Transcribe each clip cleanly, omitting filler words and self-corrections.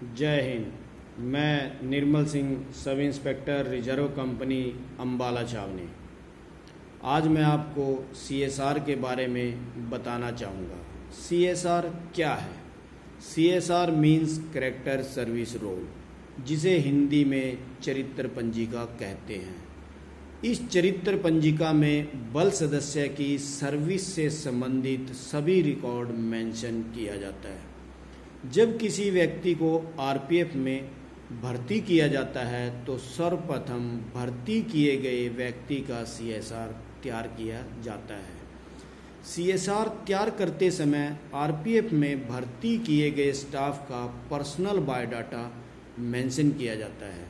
जय हिंद। मैं Nirmal Singh, sub inspector reserve company Ambala छावनी। आज मैं आपको सीएसआर के बारे में बताना चाहूँगा। सीएसआर क्या है? CSR means character service role, जिसे हिंदी में चरित्र पंजिका कहते हैं। इस चरित्र पंजिका में बल सदस्य की सर्विस से संबंधित सभी रिकॉर्ड मेंशन किया जाता है। जब किसी व्यक्ति को आरपीएफ में भर्ती किया जाता है तो सर्वप्रथम भर्ती किए गए व्यक्ति का सीएसआर तैयार किया जाता है। सीएसआर तैयार करते समय आरपीएफ में भर्ती किए गए स्टाफ का पर्सनल बायोडाटा मेंशन किया जाता है,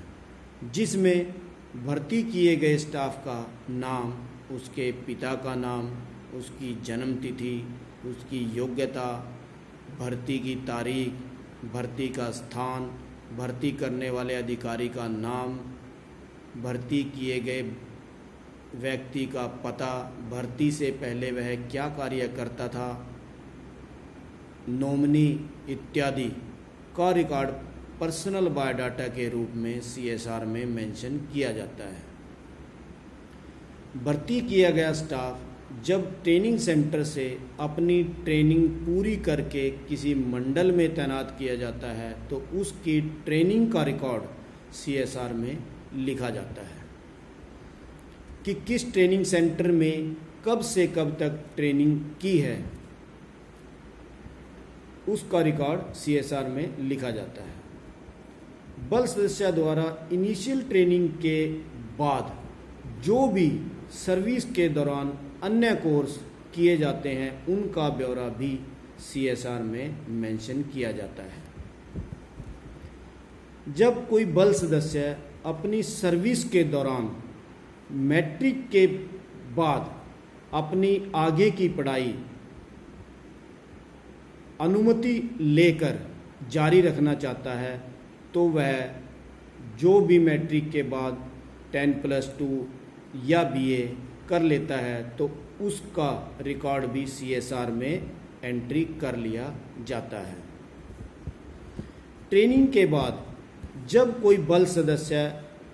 जिसमें भर्ती किए गए स्टाफ का नाम, उसके पिता का नाम, उसकी जन्म तिथि, उसकी योग्यता, भर्ती की तारीख, भर्ती का स्थान, भर्ती करने वाले अधिकारी का नाम, भर्ती किए गए व्यक्ति का पता, भर्ती से पहले वह क्या कार्य करता था, नॉमिनी इत्यादि का रिकॉर्ड पर्सनल बायोडाटा के रूप में सीएसआर में मेंशन किया जाता है। भर्ती किया गया स्टाफ जब ट्रेनिंग सेंटर से अपनी ट्रेनिंग पूरी करके किसी मंडल में तैनात किया जाता है तो उसकी ट्रेनिंग का रिकॉर्ड सीएसआर में लिखा जाता है कि किस ट्रेनिंग सेंटर में कब से कब तक ट्रेनिंग की है, उसका रिकॉर्ड सीएसआर में लिखा जाता है। बल सदस्य द्वारा इनिशियल ट्रेनिंग के बाद जो भी सर्विस के दौरान अन्य कोर्स किए जाते हैं उनका ब्यौरा भी सीएसआर में मेंशन किया जाता है। जब कोई बल सदस्य अपनी सर्विस के दौरान मैट्रिक के बाद अपनी आगे की पढ़ाई अनुमति लेकर जारी रखना चाहता है तो वह जो भी मैट्रिक के बाद 10+2 या बीए कर लेता है तो उसका रिकॉर्ड भी सीएसआर में एंट्री कर लिया जाता है। ट्रेनिंग के बाद जब कोई बल सदस्य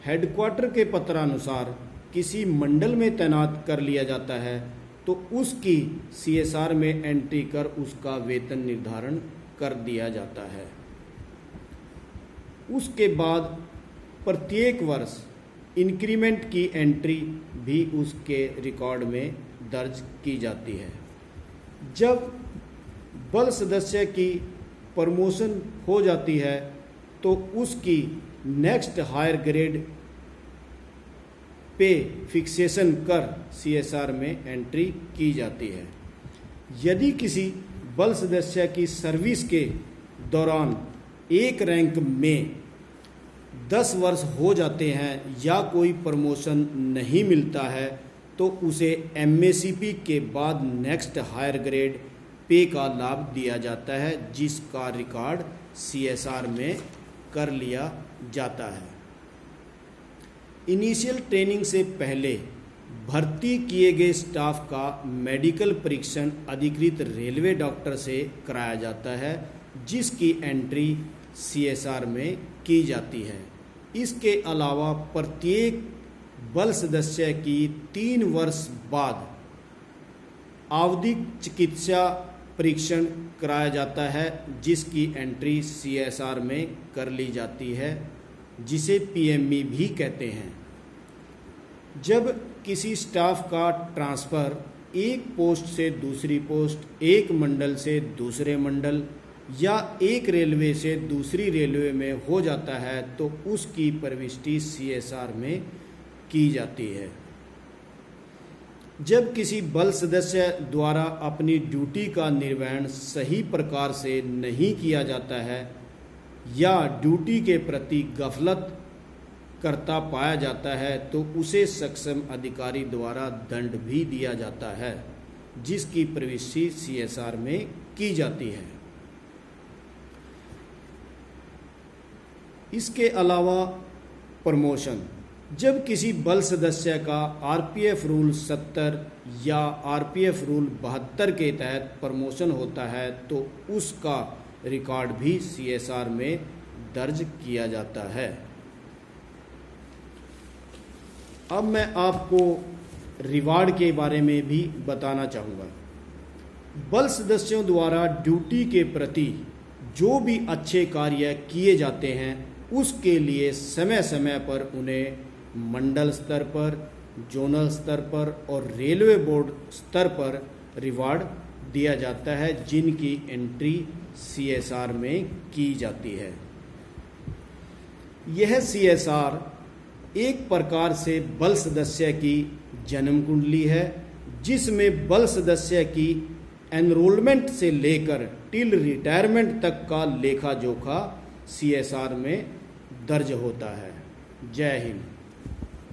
हेडक्वार्टर के पत्रानुसार किसी मंडल में तैनात कर लिया जाता है तो उसकी सीएसआर में एंट्री कर उसका वेतन निर्धारण कर दिया जाता है। उसके बाद प्रत्येक वर्ष इंक्रीमेंट की एंट्री भी उसके रिकॉर्ड में दर्ज की जाती है। जब बल सदस्य की प्रमोशन हो जाती है तो उसकी नेक्स्ट हायर ग्रेड पे फिक्सेशन कर सीएसआर में एंट्री की जाती है। यदि किसी बल सदस्य की सर्विस के दौरान एक रैंक में 10 वर्ष हो जाते हैं या कोई प्रमोशन नहीं मिलता है तो उसे एमएसीपी के बाद नेक्स्ट हायर ग्रेड पे का लाभ दिया जाता है, जिसका रिकॉर्ड सीएसआर में कर लिया जाता है। इनिशियल ट्रेनिंग से पहले भर्ती किए गए स्टाफ का मेडिकल परीक्षण अधिकृत रेलवे डॉक्टर से कराया जाता है, जिसकी एंट्री सीएसआर में की जाती है। इसके अलावा प्रत्येक बल सदस्य की 3 वर्ष बाद आवधिक चिकित्सा परीक्षण कराया जाता है, जिसकी एंट्री सीएसआर में कर ली जाती है, जिसे पीएमई भी कहते हैं। जब किसी स्टाफ का ट्रांसफ़र एक पोस्ट से दूसरी पोस्ट, एक मंडल से दूसरे मंडल या एक रेलवे से दूसरी रेलवे में हो जाता है तो उसकी प्रविष्टि सीएसआर में की जाती है। जब किसी बल सदस्य द्वारा अपनी ड्यूटी का निर्वहन सही प्रकार से नहीं किया जाता है या ड्यूटी के प्रति गफलत करता पाया जाता है तो उसे सक्षम अधिकारी द्वारा दंड भी दिया जाता है, जिसकी प्रविष्टि सीएसआर में की जाती है। इसके अलावा प्रमोशन, जब किसी बल सदस्य का आरपीएफ रूल 70 या आरपीएफ रूल 72 के तहत प्रमोशन होता है तो उसका रिकॉर्ड भी सीएसआर में दर्ज किया जाता है। अब मैं आपको रिवार्ड के बारे में भी बताना चाहूँगा। बल सदस्यों द्वारा ड्यूटी के प्रति जो भी अच्छे कार्य किए जाते हैं उसके लिए समय समय पर उन्हें मंडल स्तर पर, जोनल स्तर पर और रेलवे बोर्ड स्तर पर रिवार्ड दिया जाता है, जिनकी एंट्री CSR में की जाती है। यह CSR एक प्रकार से बल सदस्य की जन्म कुंडली है, जिसमें बल सदस्य की एनरोलमेंट से लेकर टिल रिटायरमेंट तक का लेखा जोखा CSR में दर्ज होता है। जय हिंद।